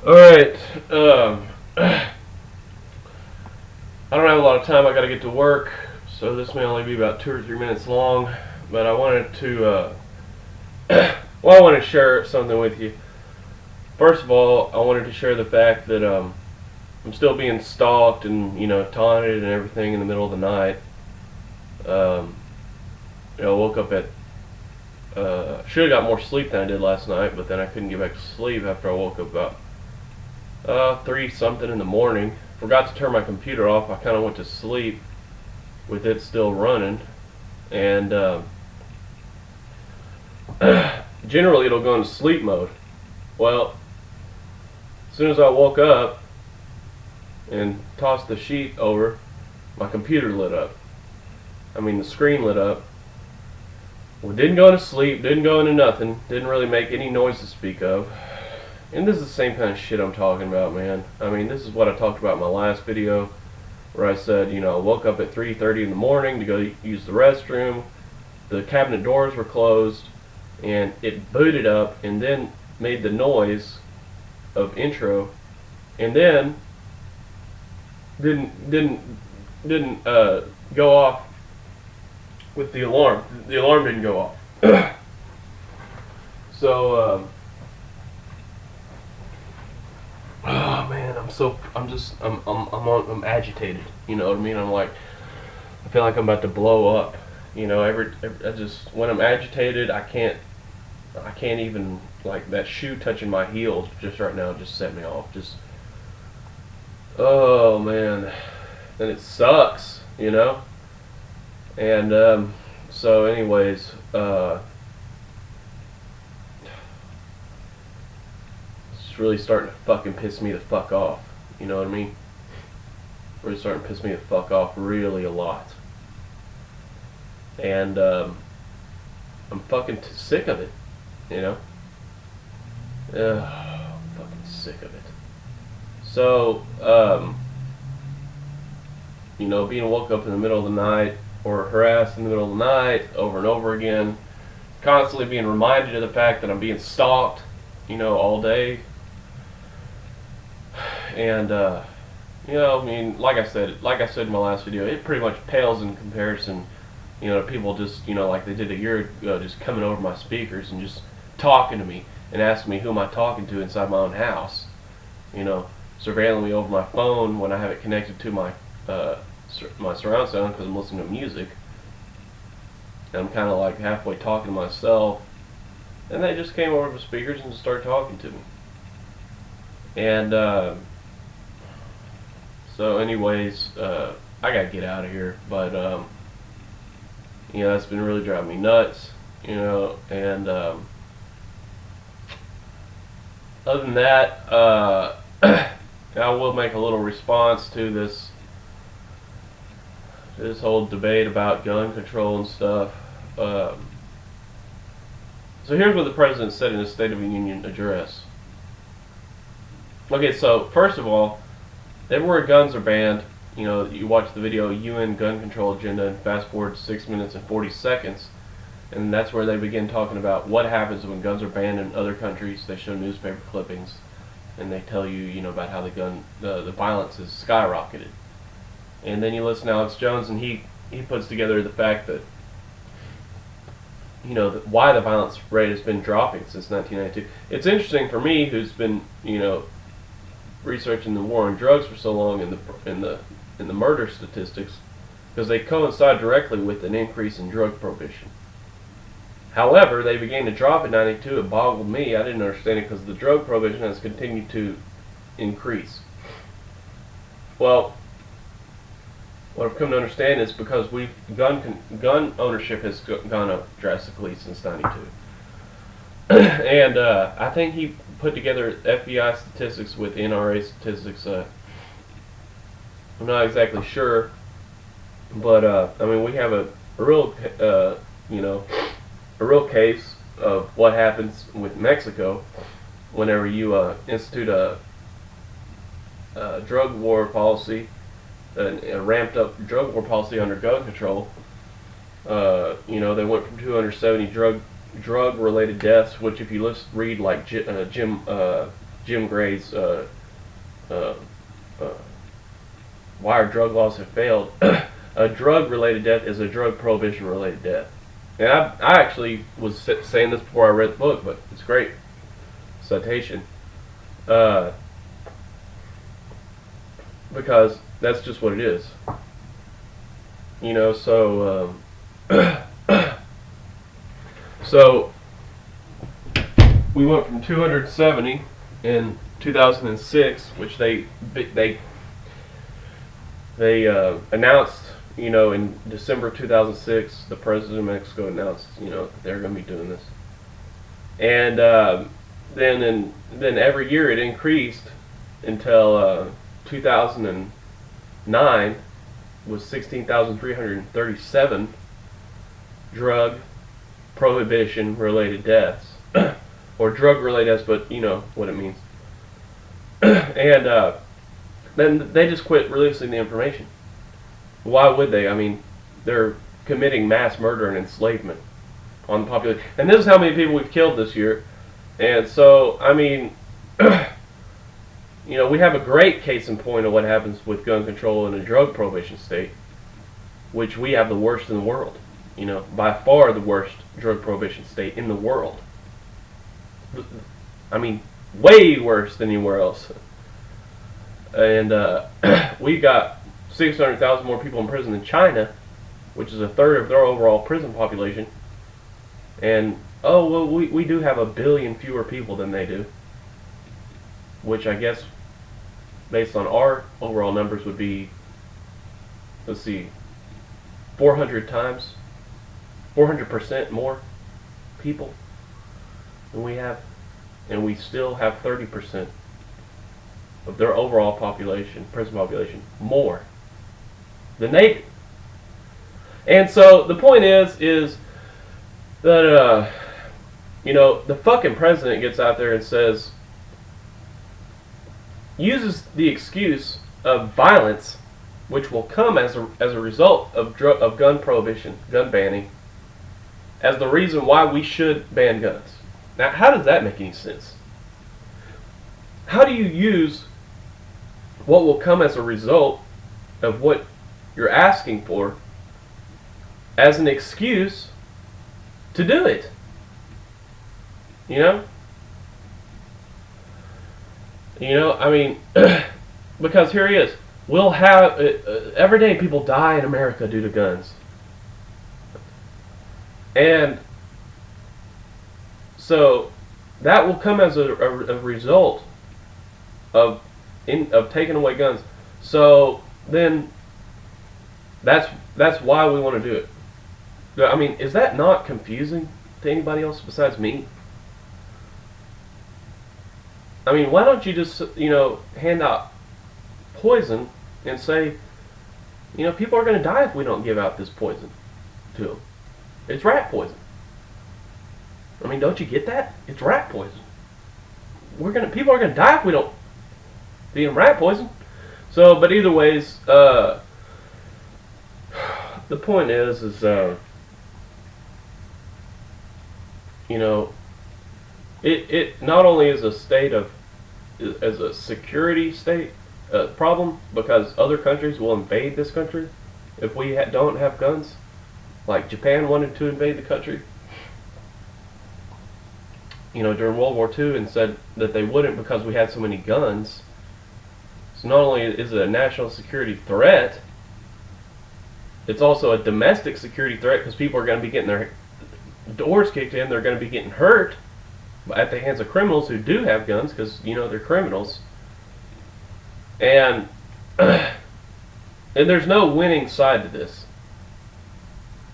Alright, I don't have a lot of time. I gotta get to work, so this may only be about 2 or 3 minutes long, but I wanted to, I want to share something with you. First of all, I wanted to share the fact that, I'm still being stalked and, taunted and everything in the middle of the night. I woke up at, should have got more sleep than I did last night, but then I couldn't get back to sleep after I woke up about 3 something in the morning. Forgot to turn my computer off. I kind of went to sleep with it still running, and generally it'll go into sleep mode. Well, as soon as I woke up and tossed the sheet over, my computer lit up. I mean, the screen lit up. Well, didn't go into sleep, didn't go into nothing, didn't really make any noise to speak of. And this is the same kind of shit I'm talking about, man. I mean, this is what I talked about in my last video, where I said, I woke up at 3:30 in the morning to go use the restroom. The cabinet doors were closed, and it booted up, and then made the noise of intro, and then didn't go off with the alarm. The alarm didn't go off. So, oh man, I'm agitated. You know what I mean? I feel like I'm about to blow up. When I'm agitated, I can't even, like, that shoe touching my heels just right now just set me off. Oh man, and it sucks, And so, anyways, it's really starting to fucking piss me the fuck off. You know what I mean? Really starting to piss me the fuck off really a lot. And I'm fucking sick of it. I'm fucking sick of it. So, being woke up in the middle of the night, or harassed in the middle of the night over and over again, constantly being reminded of the fact that I'm being stalked, all day. And, like I said in my last video, it pretty much pales in comparison, to people just, like they did a year ago, just coming over my speakers and just talking to me and asking me who am I talking to inside my own house, surveilling me over my phone when I have it connected to my surround sound because I'm listening to music, and I'm kind of like halfway talking to myself, and they just came over the speakers and just started talking to me. And so anyways, I gotta get out of here, but that's been really driving me nuts, and other than that, I will make a little response to this whole debate about gun control and stuff. So here's what the president said in his State of the Union address. Okay, so first of all, everywhere guns are banned, you watch the video UN gun control agenda and fast forward 6 minutes and 40 seconds, and that's where they begin talking about what happens when guns are banned in other countries. They show newspaper clippings, and they tell you, about how the violence has skyrocketed. And then you listen to Alex Jones, and he puts together the fact that, why the violence rate has been dropping since 1992. It's interesting for me, who's been, researching the war on drugs for so long in the murder statistics, because they coincide directly with an increase in drug prohibition. However, they began to drop in 92. It boggled me. I didn't understand it because the drug prohibition has continued to increase. Well, what I've come to understand is because gun ownership has gone up drastically since 92. And I think he put together FBI statistics with NRA statistics. I'm not exactly sure, but we have a real case of what happens with Mexico whenever you institute a drug war policy, a ramped up drug war policy under gun control. They went from 270 drug-related deaths, which if you read like Jim Jim Gray's uh, uh, why our drug laws have failed. A drug-related death is a drug prohibition-related death. And I actually was saying this before I read the book, but it's great citation. Because that's just what it is. You know, so so we went from 270 in 2006, which they announced, you know, in December 2006, the president of Mexico announced, you know, that they're going to be doing this. And then every year it increased until 2009 was 16,337 drug prohibition related deaths. Or drug related deaths, but you know what it means. And then they just quit releasing the information. Why would they? I mean, they're committing mass murder and enslavement on the population. And this is how many people we've killed this year. And so, I mean, you know, we have a great case in point of what happens with gun control in a drug prohibition state, which we have the worst in the world. You know, by far the worst drug prohibition state in the world. I mean, way worse than anywhere else. And we got 600,000 more people in prison than China, which is a third of their overall prison population. And, oh, well, we do have 1 billion fewer people than they do, which I guess, based on our overall numbers, would be, let's see, 400% more people than we have, and we still have 30% of their overall population, prison population, more than they do. And so the point is that you know, the fucking president gets out there and says, uses the excuse of violence, which will come as a result of gun prohibition, gun banning, as the reason why we should ban guns. Now, how does that make any sense? How do you use what will come as a result of what you're asking for as an excuse to do it? You know? You know, I mean, because here he is. We'll have, every day people die in America due to guns. And so that will come as a result of taking away guns. So then that's why we want to do it. I mean, is that not confusing to anybody else besides me? I mean, why don't you just, you know, hand out poison and say, you know, people are going to die if we don't give out this poison to them. It's rat poison. I mean, don't you get that? It's rat poison. People are gonna die if we don't feed them rat poison. So, but either ways, the point is you know, it not only is a state of, as a security state problem, because other countries will invade this country if we don't have guns. Like Japan wanted to invade the country, you know, during World War II, and said that they wouldn't because we had so many guns. So not only is it a national security threat, it's also a domestic security threat, because people are going to be getting their doors kicked in. They're going to be getting hurt at the hands of criminals who do have guns, because, you know, they're criminals. And there's no winning side to this.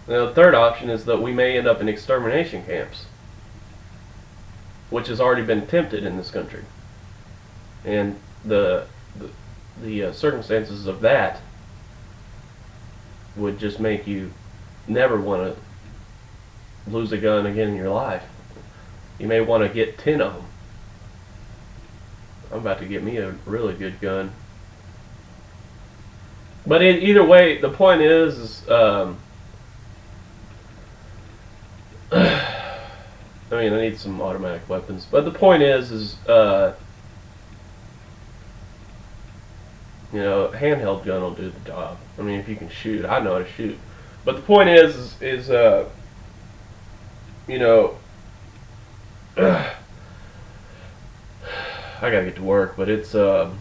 Now, the third option is that we may end up in extermination camps, which has already been attempted in this country. And the circumstances of that would just make you never want to lose a gun again in your life. You may want to get 10 of them. I'm about to get me a really good gun. But either way, the point is I mean, I need some automatic weapons. But the point is You know, a handheld gun will do the job. I mean, if you can shoot, I know how to shoot. But the point is you know, I gotta get to work, but it's I'm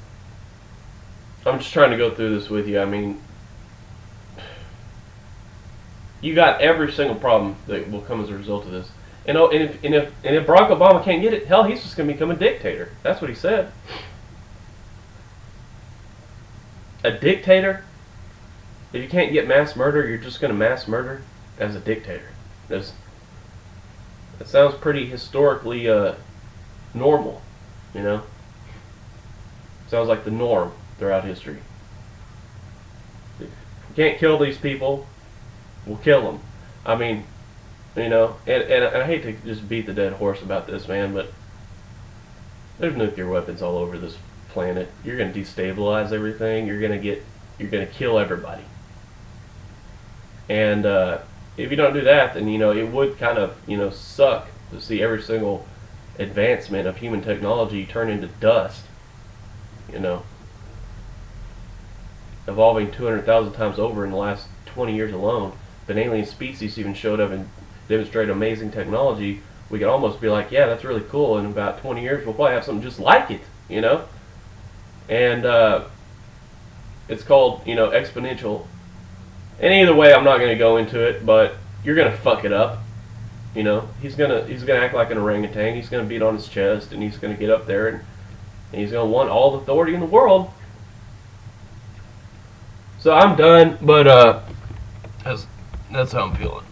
just trying to go through this with you. I mean, you got every single problem that will come as a result of this. And if Barack Obama can't get it, hell, he's just gonna become a dictator. That's what he said. A dictator? If you can't get mass murder, you're just gonna mass murder as a dictator. That sounds pretty historically normal, you know. Sounds like the norm throughout history. If you can't kill these people, we'll kill them. I mean, you know, and I hate to just beat the dead horse about this, man, but there's nuclear weapons all over this planet. You're going to destabilize everything. You're going to kill everybody. And if you don't do that, then, you know, it would kind of, you know, suck to see every single advancement of human technology turn into dust. You know, evolving 200,000 times over in the last 20 years alone. If an alien species even showed up and demonstrated amazing technology, we could almost be like, yeah, that's really cool. In about 20 years, we'll probably have something just like it, you know? And it's called, you know, exponential. And either way, I'm not going to go into it, but you're going to fuck it up. You know, he's gonna act like an orangutan. He's gonna beat on his chest, and he's gonna get up there, and he's gonna want all the authority in the world. So I'm done, but that's how I'm feeling.